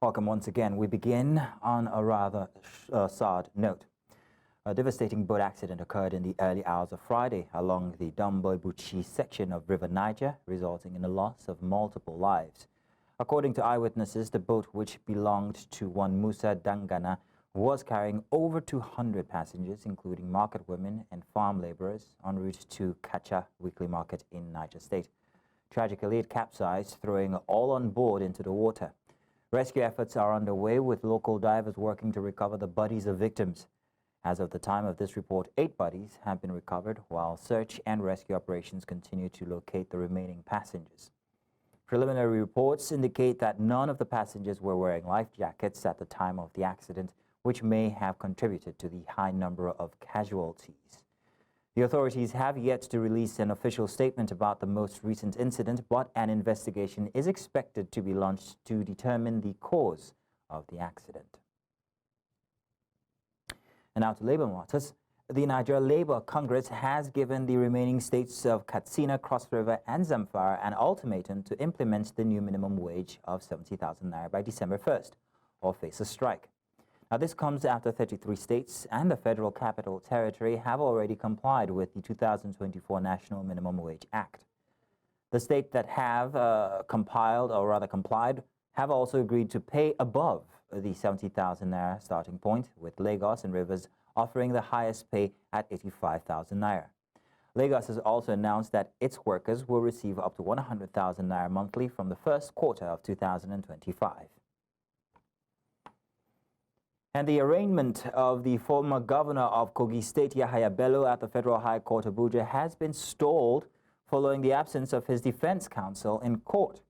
Welcome once again. We begin on a rather sad note. A devastating boat accident occurred in the early hours of Friday along the Dambo-Ebuchi section of River Niger, resulting in the loss of multiple lives. According to eyewitnesses, the boat, which belonged to one Musa Dangana, was carrying over 200 passengers, including market women and farm laborers, en route to Katcha weekly market in Niger State. Tragically, it capsized, throwing all on board into the water. Rescue efforts are underway, with local divers working to recover the bodies of victims. As of the time of this report, 8 bodies have been recovered, while search and rescue operations continue to locate the remaining passengers. Preliminary reports indicate that none of the passengers were wearing life jackets at the time of the accident, which may have contributed to the high number of casualties. The authorities have yet to release an official statement about the most recent incident, but an investigation is expected to be launched to determine the cause of the accident. And now to labor matters. The Nigeria Labour Congress has given the remaining states of Katsina, Cross River and Zamfara an ultimatum to implement the new minimum wage of 70,000 naira by December 1st or face a strike. Now, this comes after 33 states and the Federal Capital Territory have already complied with the 2024 National Minimum Wage Act. The states that have complied have also agreed to pay above the 70,000 naira starting point, with Lagos and Rivers offering the highest pay at 85,000 naira. Lagos has also announced that its workers will receive up to 100,000 naira monthly from the first quarter of 2025. And the arraignment of the former governor of Kogi State, Yahaya Bello, at the Federal High Court Abuja has been stalled following the absence of his defense counsel in court.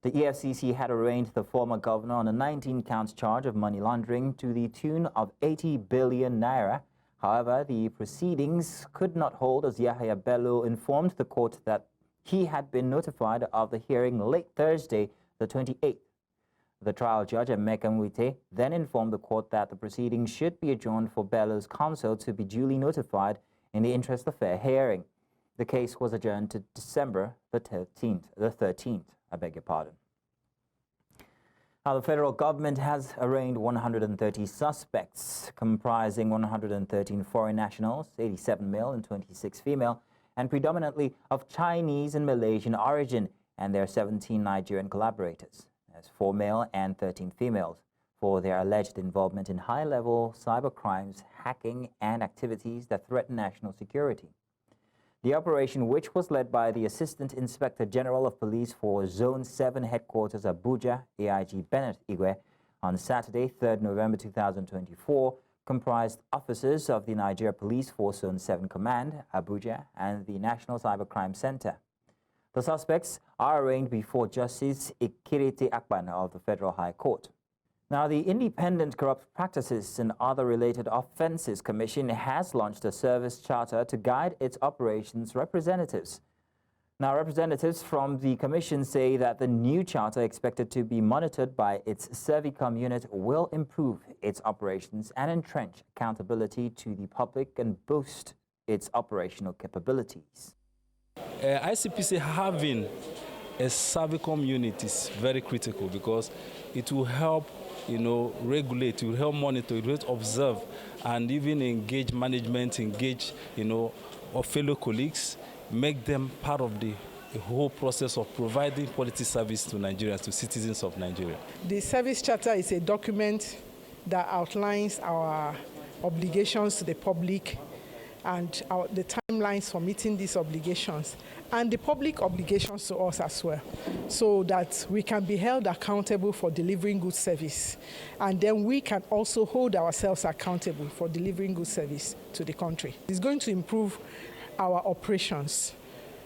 The EFCC had arraigned the former governor on a 19-count charge of money laundering to the tune of 80 billion naira. However, the proceedings could not hold, as Yahaya Bello informed the court that he had been notified of the hearing late Thursday, the 28th. The trial judge, Emeka Nwite, then informed the court that the proceedings should be adjourned for Bello's counsel to be duly notified in the interest of fair hearing. The case was adjourned to December the 13th. I beg your pardon. Now, the federal government has arraigned 130 suspects, comprising 113 foreign nationals, 87 male and 26 female, and predominantly of Chinese and Malaysian origin, and their 17 Nigerian collaborators. As 4 male and 13 females, for their alleged involvement in high-level cyber crimes, hacking, and activities that threaten national security. The operation, which was led by the Assistant Inspector General of Police for Zone 7 Headquarters Abuja, AIG Bennett Igwe, on Saturday, 3rd November 2024, comprised officers of the Nigeria Police Force Zone 7 Command, Abuja, and the National Cybercrime Center. The suspects are arraigned before Justice Ikirite Akpan of the Federal High Court. Now, the Independent Corrupt Practices and Other Related Offences Commission has launched a service charter to guide its operations representatives. Now, representatives from the commission say that the new charter, expected to be monitored by its Servicom unit, will improve its operations and entrench accountability to the public and boost its operational capabilities. ICPC having a Servicom unit is very critical because it will help, regulate, it will help monitor, it will observe, and even engage management, engage, our fellow colleagues, make them part of the whole process of providing quality service to Nigerians, to citizens of Nigeria. The service charter is a document that outlines our obligations to the public and the timelines for meeting these obligations, and the public obligations to us as well, so that we can be held accountable for delivering good service. And then we can also hold ourselves accountable for delivering good service to the country. It's going to improve our operations.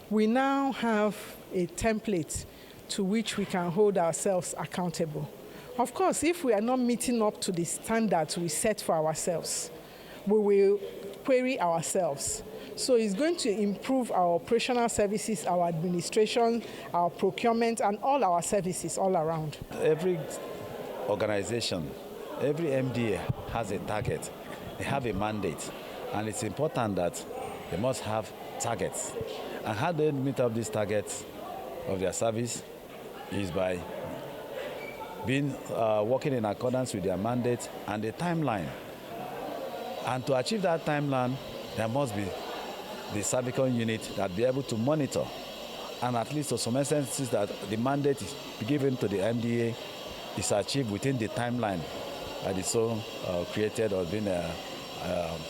We now have a template to which we can hold ourselves accountable. Of course, if we are not meeting up to the standards we set for ourselves, we will query ourselves. So it's going to improve our operational services, our administration, our procurement, and all our services all around. Every organization, every MDA has a target. They have a mandate, and it's important that they must have targets. And how they meet up these targets of their service is by working in accordance with their mandate and the timeline. And to achieve that timeline, there must be the cervical unit that be able to monitor, and at least to some instances that the mandate given to the MDA is achieved within the timeline that is so created or been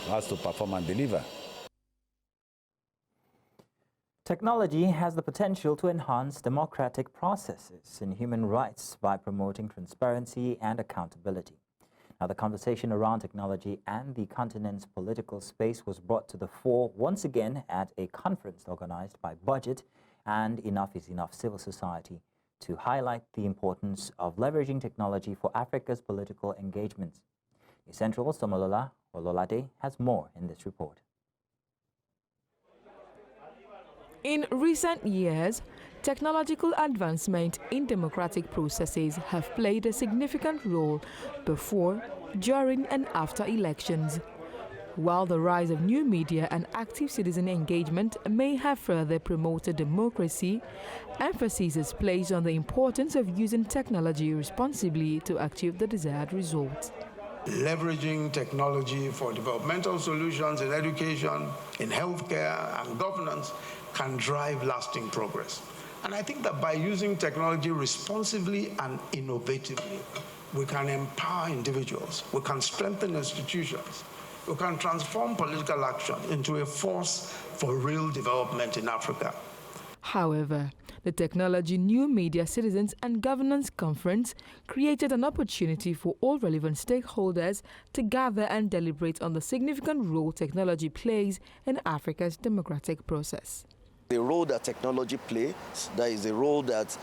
has to perform and deliver. Technology has the potential to enhance democratic processes and human rights by promoting transparency and accountability. Now, the conversation around technology and the continent's political space was brought to the fore once again at a conference organized by Budget and Enough is Enough Civil Society to highlight the importance of leveraging technology for Africa's political engagements. The Central's Somolola Ololade has more in this report. In recent years, technological advancement in democratic processes have played a significant role before, during and after elections. While the rise of new media and active citizen engagement may have further promoted democracy, emphasis is placed on the importance of using technology responsibly to achieve the desired results. Leveraging technology for developmental solutions in education, in healthcare, and governance can drive lasting progress. And I think that by using technology responsibly and innovatively, we can empower individuals, we can strengthen institutions, we can transform political action into a force for real development in Africa. However, the Technology, New Media, Citizens and Governance Conference created an opportunity for all relevant stakeholders to gather and deliberate on the significant role technology plays in Africa's democratic process. The role that technology plays, there is a role that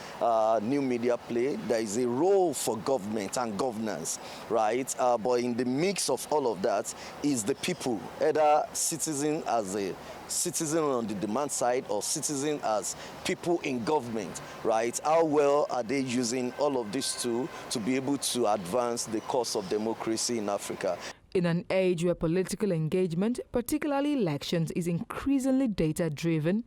new media play, there is a role for government and governance, right? But in the mix of all of that is the people, either citizen as a citizen on the demand side or citizen as people in government, right? How well are they using all of these tools to be able to advance the cause of democracy in Africa? In an age where political engagement, particularly elections, is increasingly data-driven,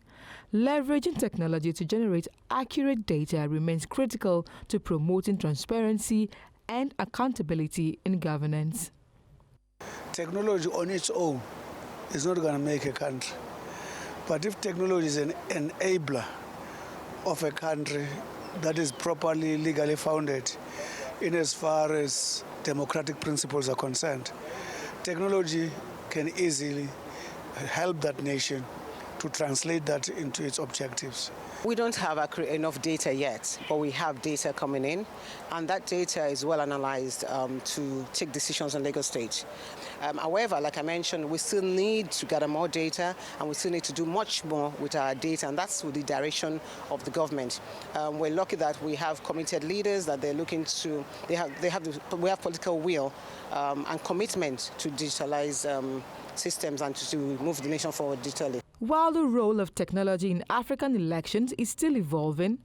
leveraging technology to generate accurate data remains critical to promoting transparency and accountability in governance. Technology on its own is not going to make a country. But if technology is an enabler of a country that is properly legally founded in as far as democratic principles are concerned, technology can easily help that nation to translate that into its objectives. We don't have enough data yet, but we have data coming in, and that data is well analyzed to take decisions on Lagos State. However, like I mentioned, we still need to gather more data, and we still need to do much more with our data, and that's with the direction of the government. We're lucky that we have committed leaders that they're looking to. We have political will and commitment to digitalize systems and to move the nation forward digitally. While the role of technology in African elections is still evolving,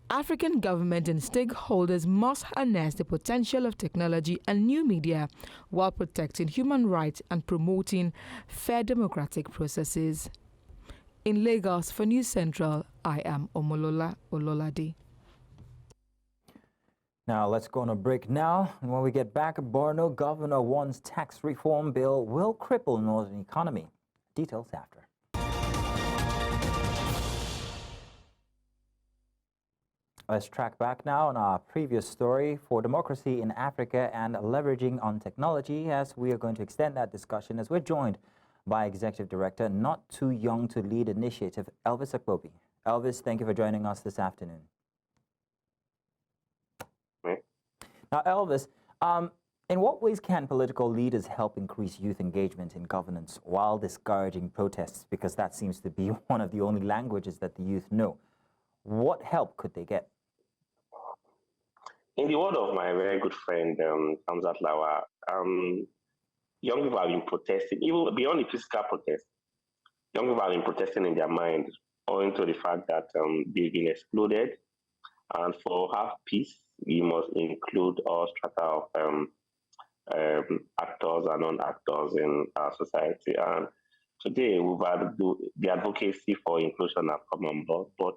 African government and stakeholders must harness the potential of technology and new media while protecting human rights and promoting fair democratic processes. In Lagos for News Central, I am Omolola Ololade. Now let's go on a break now. And when we get back, Borno governor warns tax reform bill will cripple northern economy. Details after. Let's track back now on our previous story for democracy in Africa and leveraging on technology, as we are going to extend that discussion as we're joined by Executive Director, Not Too Young to Lead Initiative, Elvis Akpobi. Elvis, thank you for joining us this afternoon. Now, Elvis, in what ways can political leaders help increase youth engagement in governance while discouraging protests? Because that seems to be one of the only languages that the youth know. What help could they get? In the word of my very good friend, Hamzat Lawa, young people have been protesting, even beyond the physical protest. Young people have been protesting in their mind, owing to the fact that they've been excluded. And for have peace, we must include all strata of actors and non-actors in our society. And today, we've had the advocacy for inclusion have come on board, but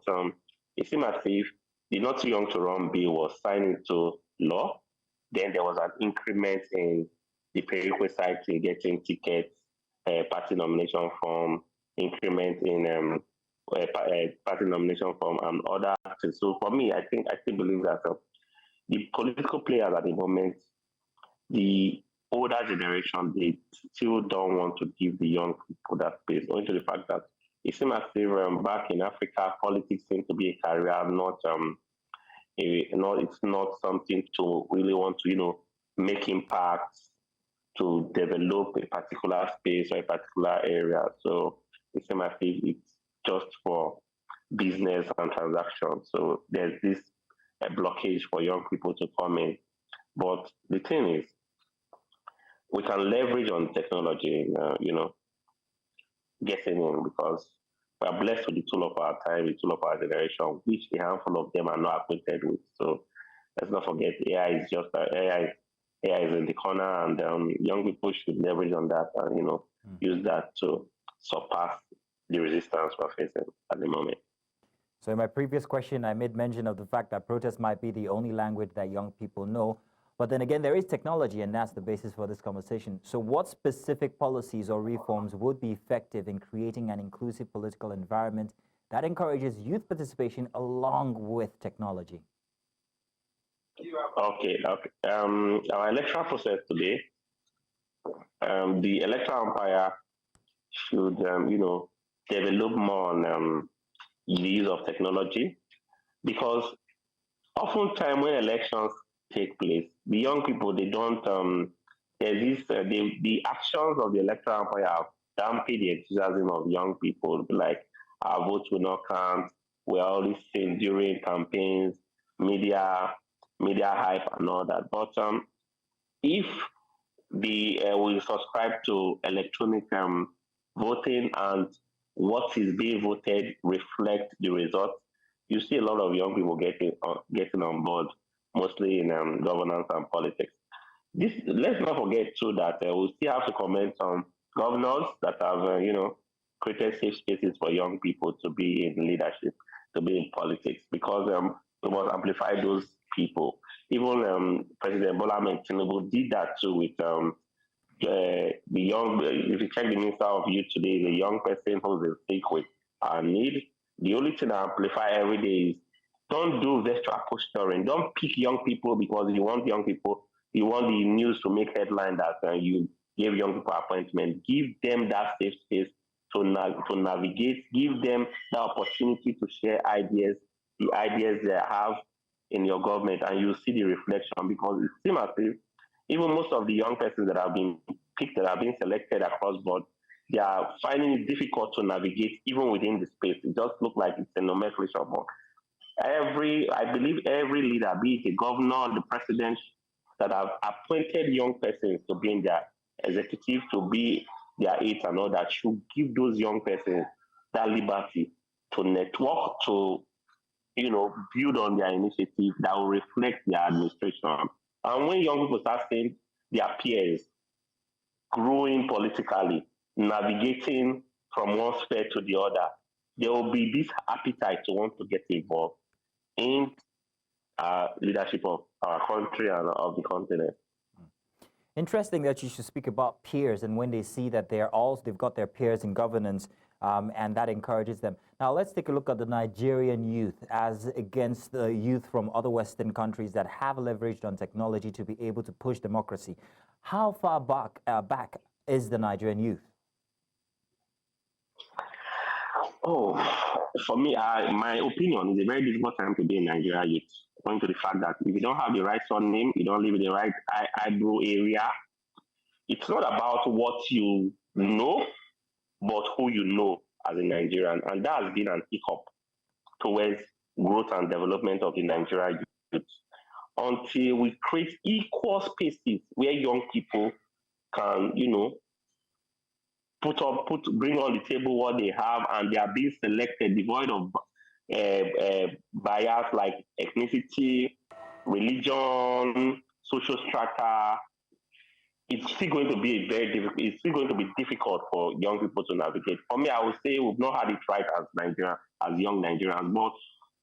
it seems as if the Not Too Young to Run bill was signed into law. Then there was an increment in the prerequisite in getting tickets, party nomination form, increment in party nomination form, and other things. So for me, I still believe that the political players at the moment, the older generation, they still don't want to give the young people that space, owing to the fact that it seems as if back in Africa, politics seems to be a career, it's not something to really want to, make impacts to develop a particular space or a particular area. So it seems as if it's just for business and transactions. So there's this blockage for young people to come in. But the thing is, we can leverage on technology, getting in, because we are blessed with the tool of our time, the tool of our generation, which a handful of them are not acquainted with. So let's not forget, AI is in the corner, and young people should leverage on that and use that to surpass the resistance we're facing at the moment. So in my previous question, I made mention of the fact that protest might be the only language that young people know. But then again, there is technology, and that's the basis for this conversation. So what specific policies or reforms would be effective in creating an inclusive political environment that encourages youth participation along with technology? Okay. Our electoral process today, the electoral umpire should, develop more on the use of technology, because oftentimes when elections take place, the young people, they don't, there's this, the actions of the electoral umpire dampen the enthusiasm of young people, like our votes will not count, we're always seen during campaigns, media hype and all that. But if we subscribe to electronic voting, and what is being voted reflect the results, you see a lot of young people getting on board, mostly in governance and politics. Let's not forget too that we still have to comment on governors that have created safe spaces for young people to be in leadership, to be in politics, because we must amplify those people. Even President Bola Ahmed Tinubu did that too with the young. If you check the Minister of Youth today, the young person who's in sick with our need. The only thing I amplify every day is, don't do virtual posturing. Don't pick young people because you want young people. You want the news to make headline that you gave young people appointment. Give them that safe space to navigate. Give them the opportunity to share ideas, the ideas they have in your government, and you see the reflection, because it seems as if even most of the young persons that have been picked, that have been selected across board, they are finding it difficult to navigate even within the space. It just looks like it's a nomenclature book. I believe every leader, be it a governor or the president, that have appointed young persons to be in their executive, to be their aides and all that, should give those young persons that liberty to network, to build on their initiative that will reflect their administration. And when young people start seeing their peers growing politically, navigating from one sphere to the other, there will be this appetite to want to get involved in leadership of our country and of the continent. Interesting that you should speak about peers, and when they see that they've got their peers in governance, and that encourages them. Now let's take a look at the Nigerian youth as against the youth from other Western countries that have leveraged on technology to be able to push democracy. How far back is the Nigerian youth? Oh, for me, my opinion is a very difficult time to be in Nigeria youth, owing to the fact that if you don't have the right surname, you don't live in the right eyebrow area, it's not about what you know, but who you know as a Nigerian. And that has been an hiccup towards growth and development of the Nigerian youth. Until we create equal spaces where young people can, bring on the table what they have, and they are being selected devoid of bias like ethnicity, religion, social strata. It's still going to be difficult for young people to navigate. For me, I would say we've not had it right as young Nigerians, but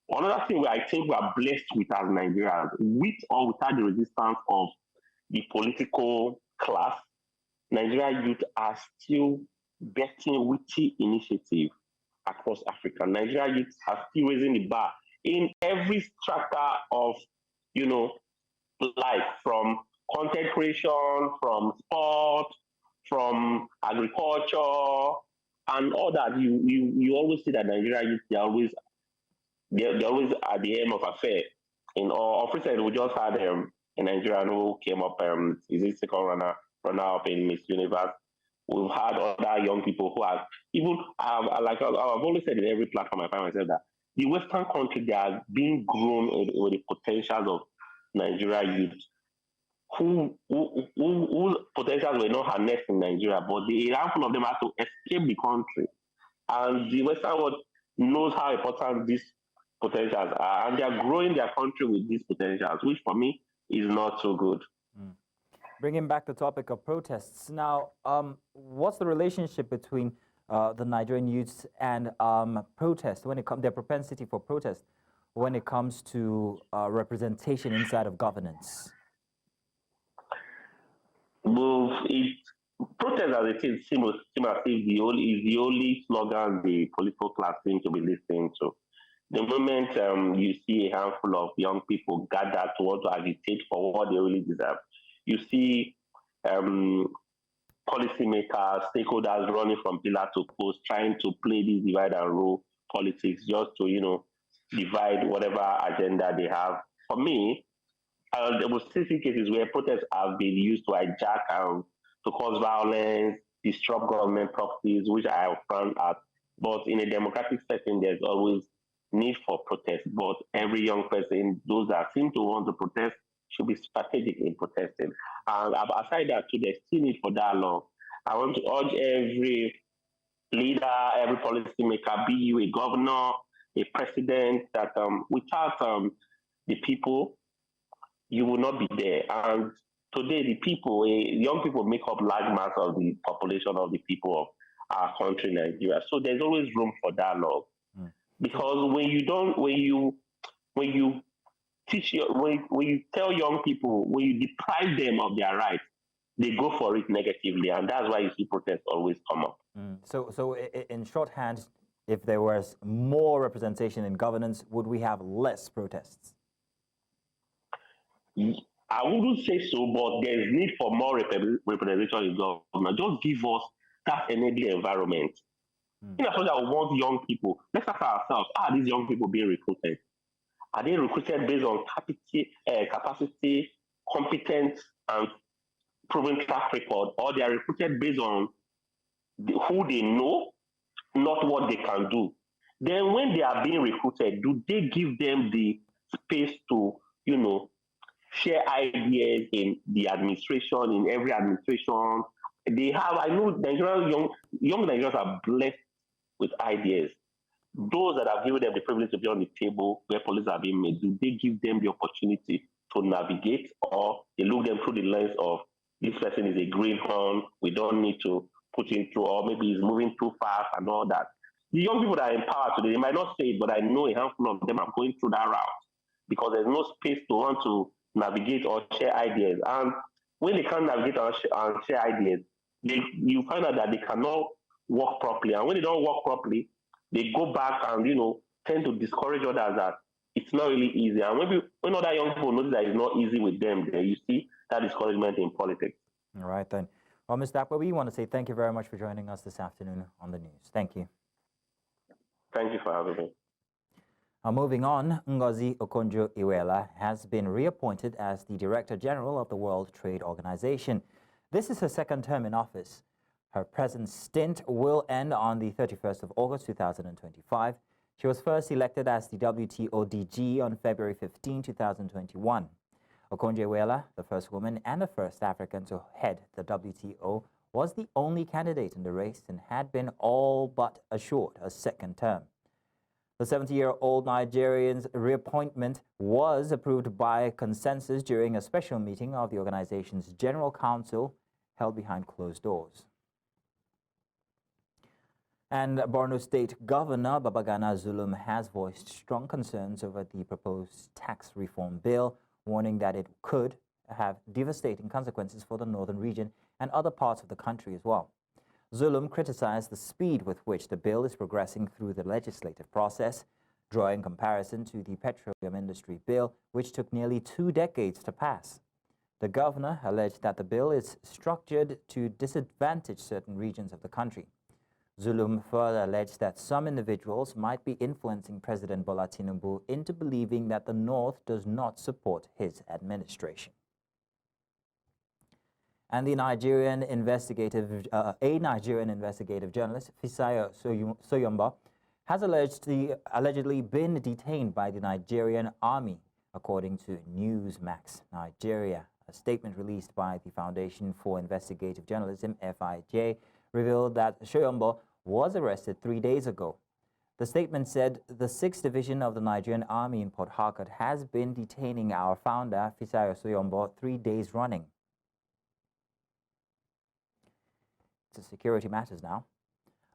Another thing where I think we are blessed with as Nigerians, with or without the resistance of the political class, Nigerian youth are still betting witty initiative across Africa. Nigerian youth are still raising the bar in every strata of, life, from content creation, from sport, from agriculture, and all that. You always see that Nigerian youth, they're always at the aim of affair. In our officer, we just had a Nigerian who came up, is it second runner up in Miss Universe. We've had other young people who have even like I've always said in every platform I find myself that the Western country, they are being grown with the potentials of Nigeria youth whose potentials were not harnessed in Nigeria, but a handful of them had to escape the country. And the Western world knows how important these potentials are, and they are growing their country with these potentials, which for me is not so good. Bringing back the topic of protests now, what's the relationship between the Nigerian youths and protest when it comes their propensity for protest when it comes to representation inside of governance? Well, protest as it is seems as if is the only slogan the political class seems to be listening to. The moment you see a handful of young people gather to want to agitate for what they really deserve, you see policymakers, stakeholders running from pillar to post, trying to play this divide and rule politics just to, divide whatever agenda they have. For me, there were specific cases where protests have been used to hijack to cause violence, disrupt government properties, which I have found at. But in a democratic setting, there's always need for protest. But every young person, those that seem to want to protest, should be strategic in protesting. And aside that, too, there's still need for dialogue. I want to urge every leader, every policymaker, be you a governor, a president, that without the people, you will not be there. And today, the people, young people, make up large mass of the population of the people of our country, Nigeria. So there's always room for dialogue, because when you teach when you tell young people, when you deprive them of their rights, they go for it negatively, and that's why you see protests always come up. So in shorthand, if there was more representation in governance, would we have less protests? I wouldn't say so, but there's need for more representation in government. Just give us that enabling environment. In as much as we want young people, let's ask ourselves, are these young people being recruited? Are they recruited based on capacity, competence, and proven track record, or they are recruited based on who they know, not what they can do? Then when they are being recruited, do they give them the space to, share ideas in the administration, in every administration? They have, I know Nigerian young Nigerians are blessed with ideas. Those that have given them the privilege to be on the table where policies are being made, do they give them the opportunity to navigate, or they look them through the lens of this person is a greenhorn, we don't need to put him through, or maybe he's moving too fast and all that? The young people that are empowered today, they might not say it, but I know a handful of them are going through that route because there's no space to want to navigate or share ideas. And when they can't navigate and share ideas, you find out that they cannot work properly. And when they don't work properly, they go back and, tend to discourage others that it's not really easy. And maybe when other young people notice that it's not easy with them, then you see that discouragement in politics. All right, then. Well, Mr. Akwa, we want to say thank you very much for joining us this afternoon on the news. Thank you. Thank you for having me. Moving on, Ngozi Okonjo-Iweala has been reappointed as the Director General of the World Trade Organization. This is her second term in office. Her present stint will end on the 31st of August 2025. She was first elected as the WTO DG on February 15, 2021. Okonjo-Iweala, the first woman and the first African to head the WTO, was the only candidate in the race and had been all but assured a second term. The 70-year-old Nigerian's reappointment was approved by consensus during a special meeting of the organization's General Council held behind closed doors. And Borno State Governor Babagana Zulum has voiced strong concerns over the proposed tax reform bill, warning that it could have devastating consequences for the northern region and other parts of the country as well. Zulum criticized the speed with which the bill is progressing through the legislative process, drawing comparison to the petroleum industry bill, which took nearly 2 decades to pass. The governor alleged that the bill is structured to disadvantage certain regions of the country. Zulum further alleged that some individuals might be influencing President Bola Tinubu into believing that the North does not support his administration. And a Nigerian investigative journalist, Fisayo Soyomba, has allegedly been detained by the Nigerian army, according to Newsmax Nigeria. A statement released by the Foundation for Investigative Journalism, FIJ, revealed that Soyomba was arrested 3 days ago. The statement said the 6th Division of the Nigerian Army in Port Harcourt has been detaining our founder, Fisayo Soyomba, 3 days running. To security matters now.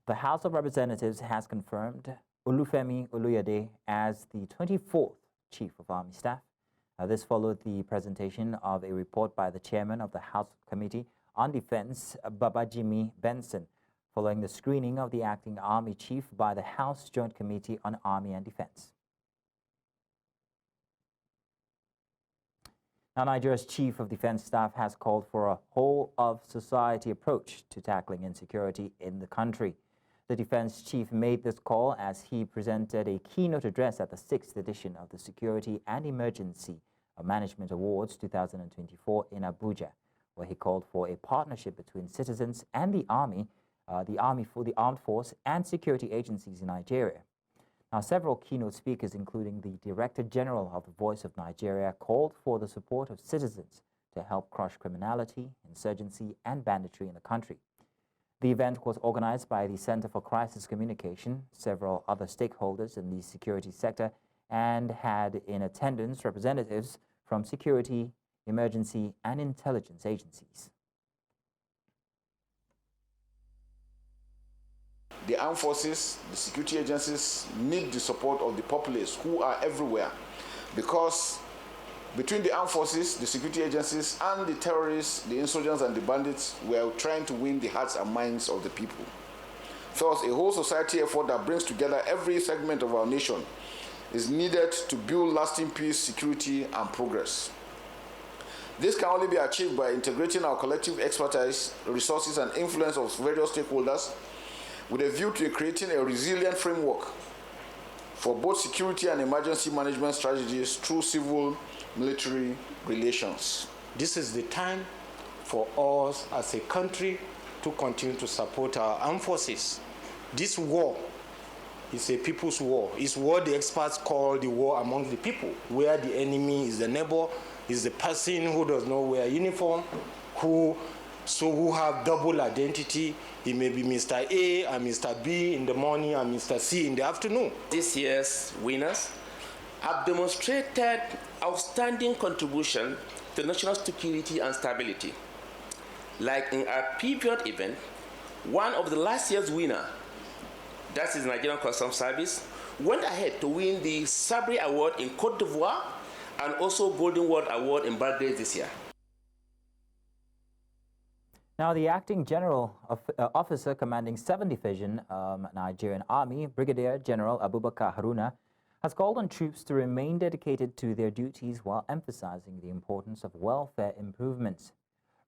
The House of Representatives has confirmed Olufemi Oluyede as the 24th Chief of Army Staff. This followed the presentation of a report by the chairman of the House Committee on Defense, Babajimi Benson, following the screening of the acting Army Chief by the House Joint Committee on Army and Defense. Now, Nigeria's Chief of Defense Staff has called for a whole-of-society approach to tackling insecurity in the country. The defense chief made this call as he presented a keynote address at the 6th edition of the Security and Emergency Management Awards 2024 in Abuja, where he called for a partnership between citizens and the army for the armed force and security agencies in Nigeria. Now, several keynote speakers, including the Director General of the Voice of Nigeria, called for the support of citizens to help crush criminality, insurgency, and banditry in the country. The event was organized by the Center for Crisis Communication, several other stakeholders in the security sector, and had in attendance representatives from security, emergency, and intelligence agencies. The armed forces, the security agencies need the support of the populace who are everywhere, because between the armed forces, the security agencies, and the terrorists, the insurgents, and the bandits, we are trying to win the hearts and minds of the people. Thus, a whole society effort that brings together every segment of our nation is needed to build lasting peace, security, and progress. This can only be achieved by integrating our collective expertise, resources, and influence of various stakeholders with a view to creating a resilient framework for both security and emergency management strategies through civil-military relations. This is the time for us as a country to continue to support our armed forces. This war is a people's war. It's what the experts call the war among the people, where the enemy is the neighbor, is the person who does not wear uniform, who have double identity. He may be Mr. A and Mr. B in the morning and Mr. C in the afternoon. This year's winners have demonstrated outstanding contribution to national security and stability. Like in our previous event, one of the last year's winner, that is Nigerian Customs Service, went ahead to win the Sabri Award in Cote d'Ivoire and also Golden World Award in Belgrade this year. Now, the acting general officer commanding 7th Division Nigerian Army, Brigadier General Abubakar Haruna, has called on troops to remain dedicated to their duties while emphasizing the importance of welfare improvements.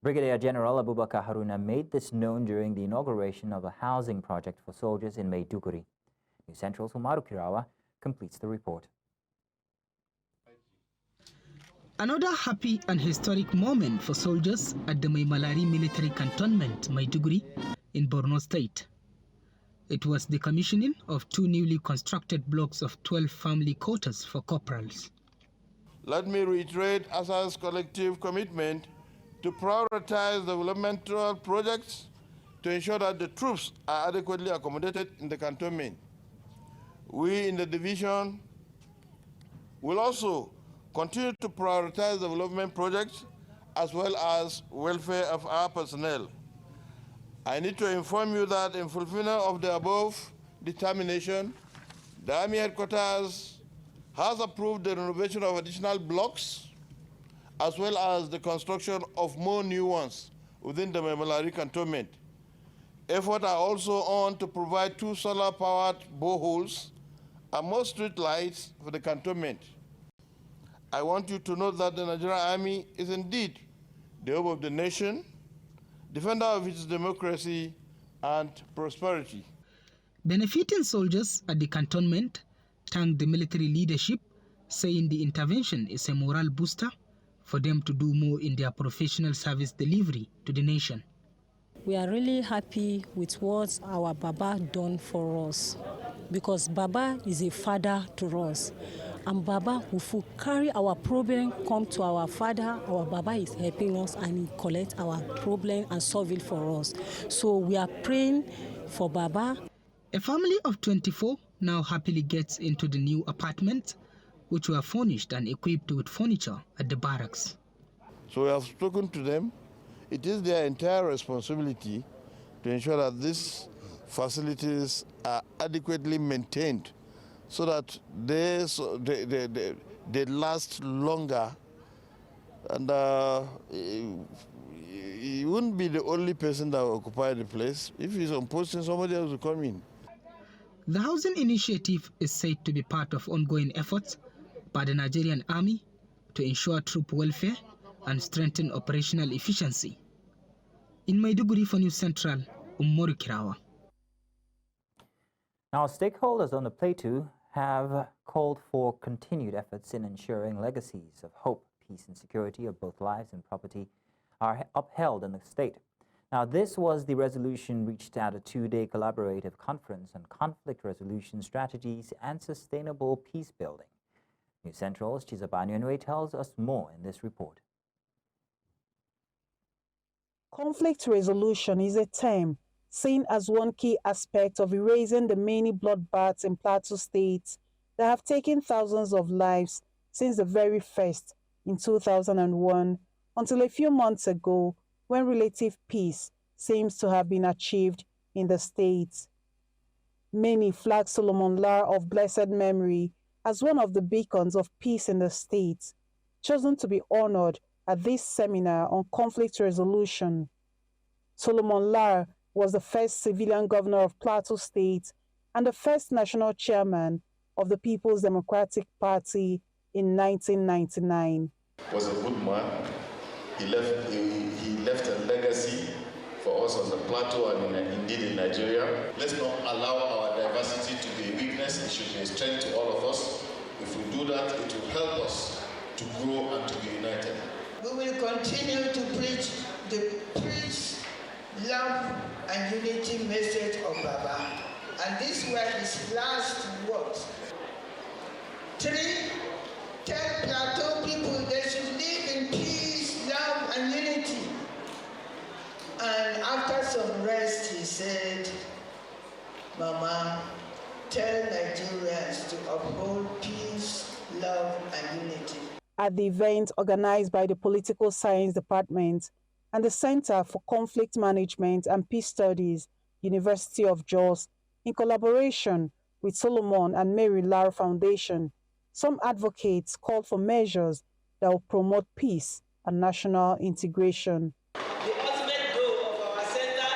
Brigadier General Abubakar Haruna made this known during the inauguration of a housing project for soldiers in Maiduguri. News Central's Umaru Kirawa completes the report. Another happy and historic moment for soldiers at the Maimalari military cantonment, Maiduguri, in Borno State. It was the commissioning of 2 newly constructed blocks of 12 family quarters for corporals. Let me reiterate ASA's collective commitment to prioritize developmental projects to ensure that the troops are adequately accommodated in the cantonment. We in the division will also continue to prioritize development projects as well as welfare of our personnel. I need to inform you that in fulfillment of the above determination, the Army Headquarters has approved the renovation of additional blocks as well as the construction of more new ones within the Memelari cantonment. Efforts are also on to provide 2 solar-powered boreholes and more street lights for the cantonment. I want you to note that the Nigerian Army is indeed the hope of the nation, defender of its democracy and prosperity. Benefiting soldiers at the cantonment thanked the military leadership, saying the intervention is a morale booster for them to do more in their professional service delivery to the nation. We are really happy with what our Baba done for us, because Baba is a father to us. And Baba, if we carry our problem, come to our father, our Baba is helping us and he collect our problem and solve it for us. So we are praying for Baba. A family of 24 now happily gets into the new apartment, which were furnished and equipped with furniture at the barracks. So we have spoken to them. It is their entire responsibility to ensure that these facilities are adequately maintained so that they last longer. And he wouldn't be the only person that will occupy the place. If he's on posting, somebody else will come in. The housing initiative is said to be part of ongoing efforts by the Nigerian Army to ensure troop welfare and strengthen operational efficiency. In Maiduguri for News Central, Umoru Kirawa. Now, stakeholders on the plateau have called for continued efforts in ensuring legacies of hope, peace and security of both lives and property are upheld in the state. Now, this was the resolution reached at a 2-day collaborative conference on conflict resolution strategies and sustainable peace building. News Central's Chizabani Anwe tells us more in this report. Conflict resolution is a term seen as one key aspect of erasing the many bloodbaths in Plateau State that have taken thousands of lives since the very first in 2001 until a few months ago when relative peace seems to have been achieved in the state. Many flag Solomon Lar of blessed memory as one of the beacons of peace in the state, chosen to be honored at this seminar on conflict resolution. Solomon Lar was the first civilian governor of Plateau State and the first national chairman of the People's Democratic Party in 1999. Was a good man. He left a legacy for us on the plateau and indeed in Nigeria. Let's not allow our diversity to be a weakness. It should be a strength to all of us. If we do that, it will help us to grow and to be united. We will continue to preach the peace, love, and unity message of Baba. And these were his last words. 3, tell Plateau people they should live in peace, love, and unity. And after some rest, he said, Mama, tell Nigerians to uphold peace, love, and unity. At the event organized by the Political Science Department and the Center for Conflict Management and Peace Studies, University of Jos, in collaboration with Solomon and Mary Lar Foundation, some advocates called for measures that will promote peace and national integration. The ultimate goal of our center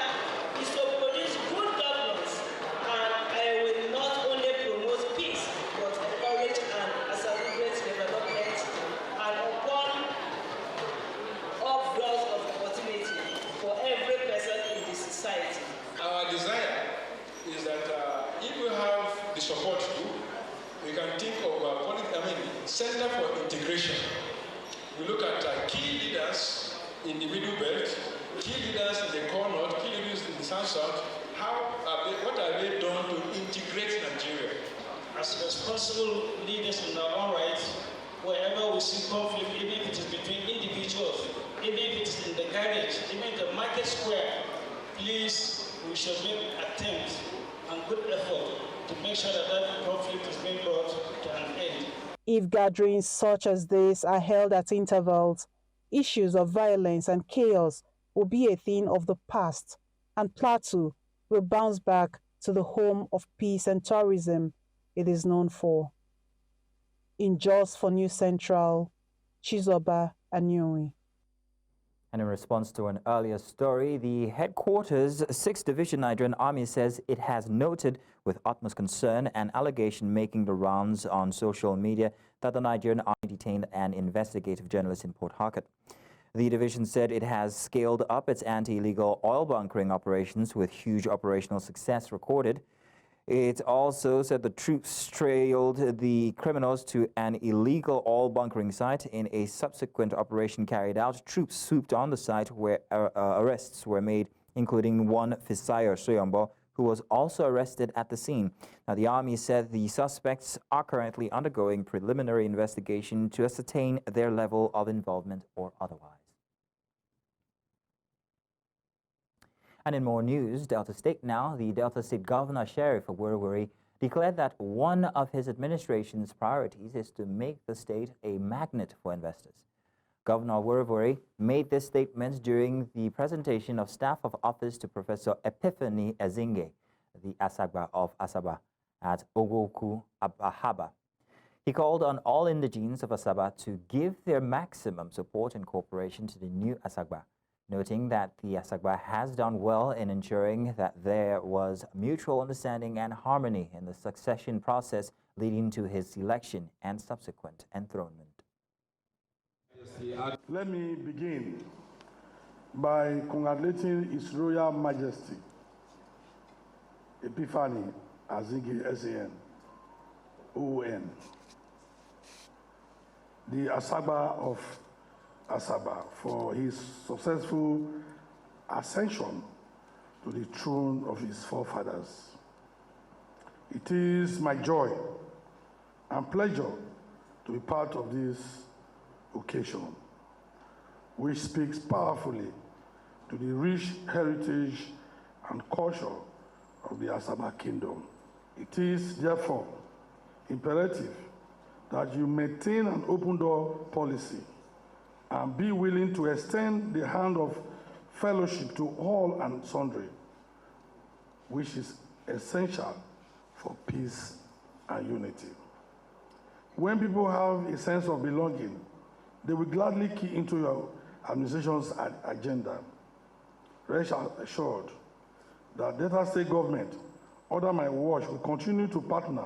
is to produce good governance, and I will not only promote peace, but encourage and accelerate development and open up doors of opportunity for every person in the society. Our desire is that if we have the support too, we can think of Center for Integration. We look at key leaders in the Middle Belt, key leaders in the Core North, key leaders in the South. What are they done to integrate Nigeria? As responsible leaders in our own right, wherever we see conflict, even if it is between individuals, even if it is in the garage, even in the market square, please, we should make attempt and good effort to make sure that that conflict is being brought to an end. If gatherings such as this are held at intervals, issues of violence and chaos will be a thing of the past and Plateau will bounce back to the home of peace and tourism it is known for. In Jos for News Central, Chizoba Anyui. And in response to an earlier story, the headquarters 6th Division Nigerian Army says it has noted with utmost concern an allegation making the rounds on social media that the Nigerian Army detained an investigative journalist in Port Harcourt. The division said it has scaled up its anti-illegal oil bunkering operations with huge operational success recorded. It also said the troops trailed the criminals to an illegal oil bunkering site. In a subsequent operation carried out, troops swooped on the site where arrests were made, including one Fisayo Soyombo, who was also arrested at the scene. Now, the Army said the suspects are currently undergoing preliminary investigation to ascertain their level of involvement or otherwise. And in more news, Delta State now, the Delta State Governor Sheriff Owerri declared that one of his administration's priorities is to make the state a magnet for investors. Governor Owerri made this statement during the presentation of staff of office to Professor Epiphany Ezinge, the Asagba of Asaba, at Ogoku Abahaba. He called on all indigenes of Asaba to give their maximum support and cooperation to the new Asagba, noting that the Asagba has done well in ensuring that there was mutual understanding and harmony in the succession process leading to his election and subsequent enthronement. Let me begin by congratulating His Royal Majesty Epiphany Ezinge SAN, ON, the Asagba of Asaba, for his successful ascension to the throne of his forefathers. It is my joy and pleasure to be part of this occasion, which speaks powerfully to the rich heritage and culture of the Asaba Kingdom. It is therefore imperative that you maintain an open door policy and be willing to extend the hand of fellowship to all and sundry, which is essential for peace and unity. When people have a sense of belonging, they will gladly key into your administration's agenda. Rest assured that Delta State government, under my watch, will continue to partner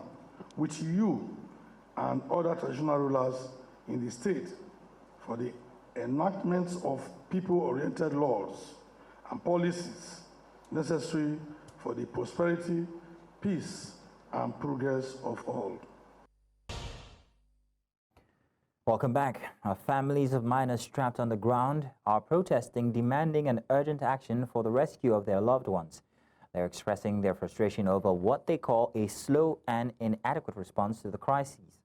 with you and other traditional rulers in the state for the enactments of people-oriented laws and policies necessary for the prosperity, peace, and progress of all. Welcome back. Families of miners trapped on the ground are protesting, demanding an urgent action for the rescue of their loved ones. They're expressing their frustration over what they call a slow and inadequate response to the crises.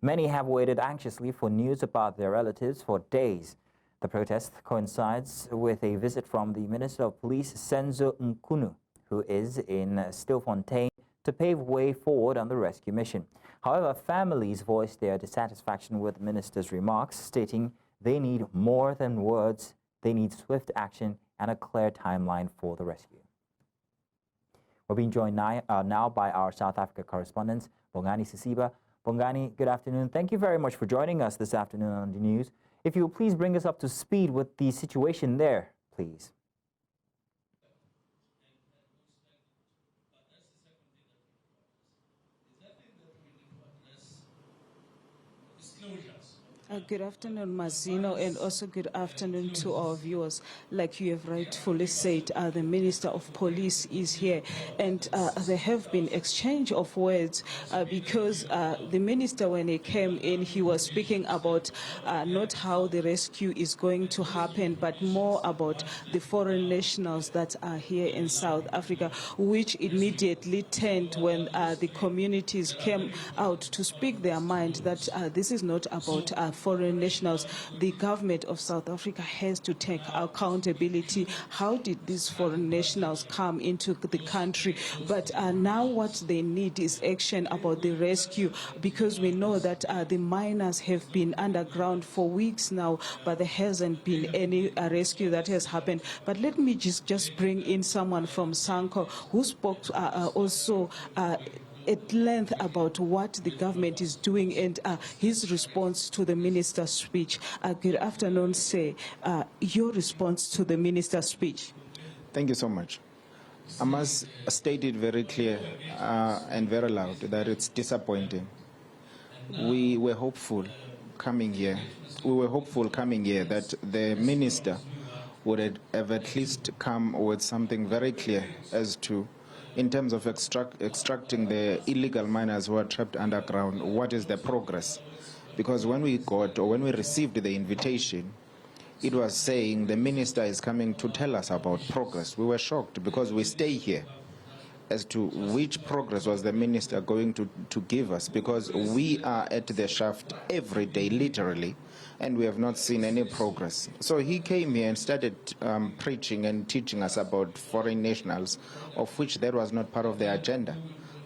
Many have waited anxiously for news about their relatives for days. The protest coincides with a visit from the Minister of Police, Senzo Nkunu, who is in Stilfontein to pave way forward on the rescue mission. However, families voiced their dissatisfaction with the minister's remarks, stating they need more than words, they need swift action and a clear timeline for the rescue. We're being joined now by our South Africa correspondent, Bongani Sisiba. Bongani, good afternoon. Thank you very much for joining us this afternoon on the news. If you'll please bring us up to speed with the situation there, please. Good afternoon, Mazino, and also good afternoon to our viewers. Like you have rightfully said, the Minister of Police is here, and there have been exchange of words because the Minister, when he came in, he was speaking about not how the rescue is going to happen, but more about the foreign nationals that are here in South Africa, which immediately turned when the communities came out to speak their mind that this is not about foreign nationals. The government of South Africa has to take accountability. How did these foreign nationals come into the country? But now what they need is action about the rescue, because we know that the miners have been underground for weeks now, but there hasn't been any rescue that has happened. But let me just bring in someone from SANCO who spoke also at length about what the government is doing and his response to the minister's speech. Good afternoon, sir. Your response to the minister's speech. Thank you so much. I must state it very clear and very loud that it's disappointing. We were hopeful coming here. That the minister would have at least come with something very clear as to, in terms of extracting the illegal miners who are trapped underground, what is the progress? Because when we received the invitation, it was saying the minister is coming to tell us about progress. We were shocked because we stay here as to which progress was the minister going to give us, because we are at the shaft every day, literally, and we have not seen any progress. So he came here and started preaching and teaching us about foreign nationals, of which that was not part of the agenda.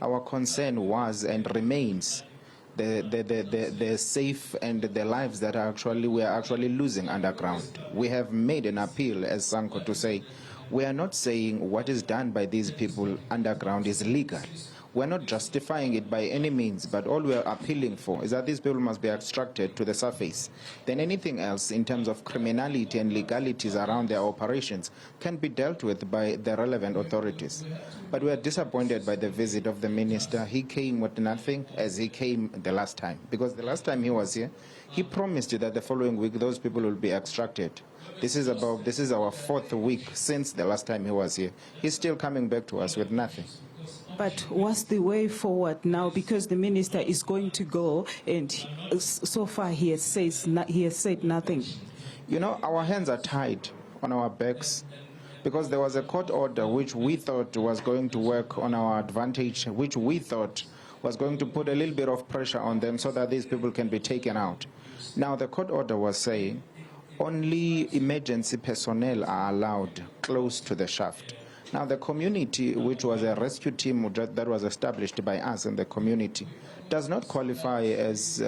Our concern was and remains the safe and the lives that we are actually losing underground. We have made an appeal as SANCO to say, we are not saying what is done by these people underground is legal. We're not justifying it by any means, but all we're appealing for is that these people must be extracted to the surface. Then anything else in terms of criminality and legalities around their operations can be dealt with by the relevant authorities. But we are disappointed by the visit of the minister. He came with nothing as he came the last time, because the last time he was here, he promised that the following week those people will be extracted. This is our fourth week since the last time he was here. He's still coming back to us with nothing. But what's the way forward now? Because the minister is going to go, and so far he has said nothing. You know, our hands are tied on our backs because there was a court order which we thought was going to work on our advantage, which we thought was going to put a little bit of pressure on them so that these people can be taken out. Now the court order was saying only emergency personnel are allowed close to the shaft. Now the community, which was a rescue team that was established by us in the community, does not qualify as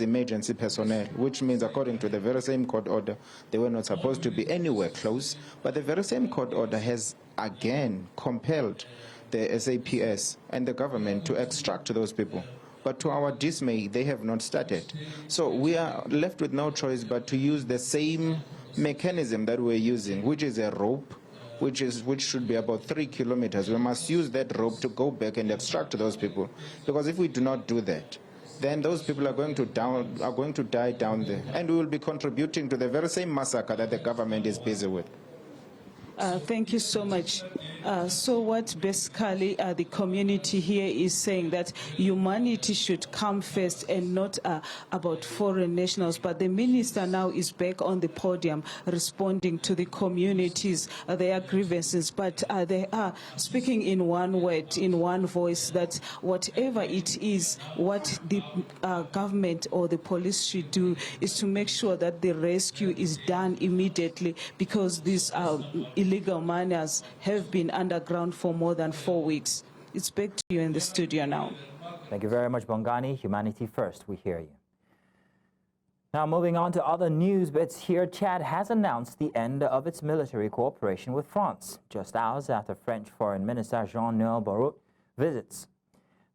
emergency personnel, which means according to the very same court order, they were not supposed to be anywhere close. But the very same court order has again compelled the SAPS and the government to extract those people. But to our dismay, they have not started. So we are left with no choice but to use the same mechanism that we're using, which is a rope, which should be about 3 kilometers. We must use that rope to go back and extract those people. Because if we do not do that, then those people are going to die down there. And we will be contributing to the very same massacre that the government is busy with. Thank you so much. So what basically the community here is saying, that humanity should come first and not about foreign nationals. But the minister now is back on the podium responding to the communities, their grievances. But they are speaking in one word, in one voice, that whatever it is, what the government or the police should do is to make sure that the rescue is done immediately, because these illegal miners have been underground for more than 4 weeks. It's back to you in the studio now. Thank you very much, Bongani. Humanity first, we hear you. Now, moving on to other news bits here, Chad has announced the end of its military cooperation with France, just hours after French Foreign Minister Jean-Noël Barrot visits.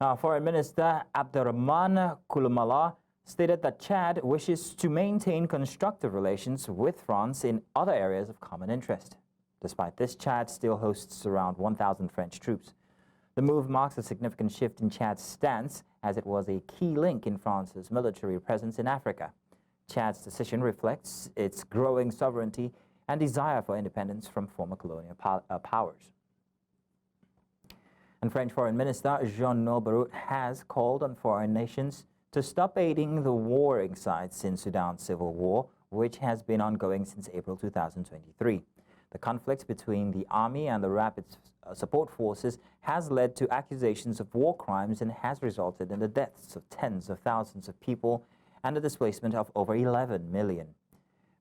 Now, Foreign Minister Abderrahmane Koulibaly stated that Chad wishes to maintain constructive relations with France in other areas of common interest. Despite this, Chad still hosts around 1,000 French troops. The move marks a significant shift in Chad's stance, as it was a key link in France's military presence in Africa. Chad's decision reflects its growing sovereignty and desire for independence from former colonial powers. And French Foreign Minister Jean-Noël Barrot has called on foreign nations to stop aiding the warring sides in Sudan's civil war, which has been ongoing since April 2023. The conflict between the army and the rapid support forces has led to accusations of war crimes and has resulted in the deaths of tens of thousands of people and a displacement of over 11 million.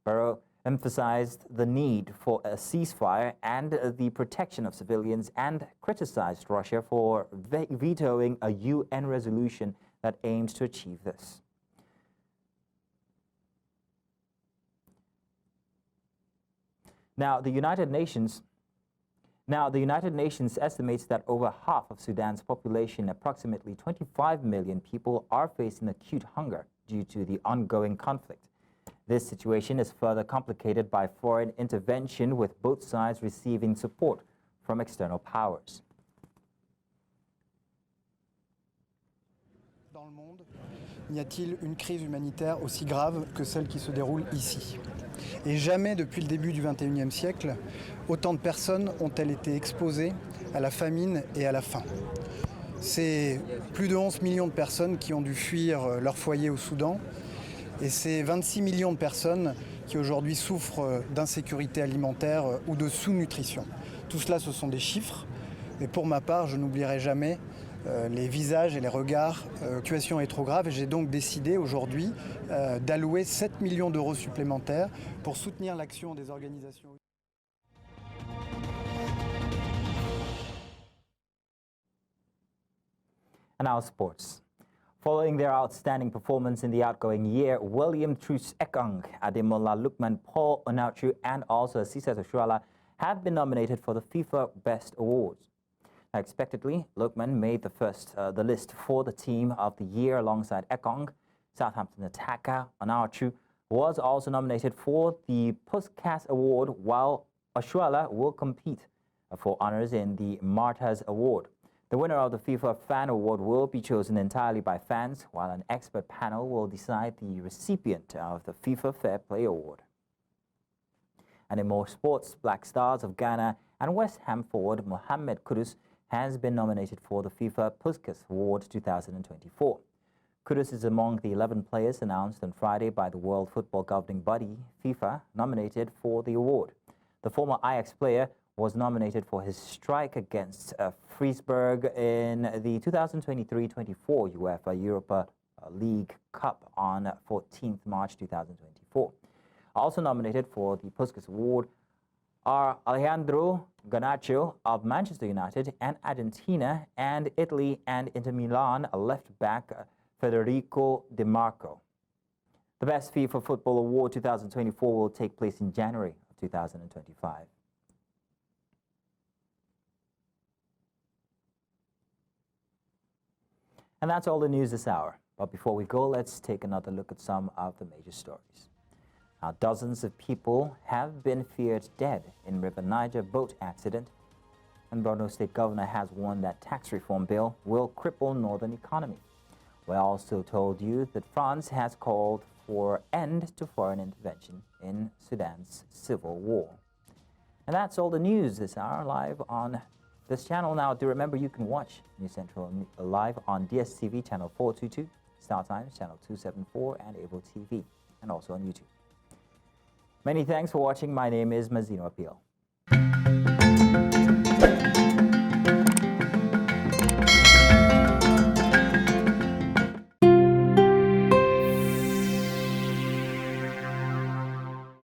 Barrow emphasized the need for a ceasefire and the protection of civilians and criticized Russia for vetoing a UN resolution that aimed to achieve this. Now, the United Nations estimates that over half of Sudan's population, approximately 25 million people, are facing acute hunger due to the ongoing conflict. This situation is further complicated by foreign intervention, with both sides receiving support from external powers. Dans le monde, y a-t-il une crise humanitaire aussi grave que celle qui se déroule ici? Et jamais depuis le début du XXIe siècle, autant de personnes ont-elles été exposées à la famine et à la faim. C'est plus de 11 millions de personnes qui ont dû fuir leur foyer au Soudan, et c'est 26 millions de personnes qui aujourd'hui souffrent d'insécurité alimentaire ou de sous-nutrition. Tout cela, ce sont des chiffres, mais pour ma part, je n'oublierai jamais les visages et les regards. La situation est trop grave et j'ai donc décidé aujourd'hui d'allouer 7 millions d'euros supplémentaires pour soutenir l'action des organisations. And now sports. Following their outstanding performance in the outgoing year, William Troost-Ekong, Ademola Lookman, Paul Onachu, and also Asisa Oshuala have been nominated for the FIFA Best Awards. Now, expectedly, Lookman made the list for the Team of the Year alongside Ekong. Southampton attacker Onachu was also nominated for the Puskas Award, while Oshuala will compete for honors in the Martyrs Award. The winner of the FIFA Fan Award will be chosen entirely by fans, while an expert panel will decide the recipient of the FIFA Fair Play Award. And in more sports, Black Stars of Ghana and West Ham forward Mohamed Kudus has been nominated for the FIFA Puskas Award 2024. Kudus is among the 11 players announced on Friday by the World Football governing body, FIFA, nominated for the award. The former Ajax player was nominated for his strike against Freiburg in the 2023-24 UEFA Europa League Cup on 14th March 2024. Also nominated for the Puskas Award are Alejandro Garnacho of Manchester United and Argentina, and Italy and Inter Milan left-back Federico Di Marco. The Best FIFA Football Award 2024 will take place in January of 2025. And that's all the news this hour. But before we go, let's take another look at some of the major stories. Now, dozens of people have been feared dead in River Niger boat accident, and Borno State Governor has warned that tax reform bill will cripple northern economy. We also told you that France has called for end to foreign intervention in Sudan's civil war. And that's all the news this hour live on this channel. Now, do remember you can watch News Central live on DSTV channel 422, Star Times channel 274, and Able TV, and also on YouTube. Many thanks for watching. My name is Mazino Appeal.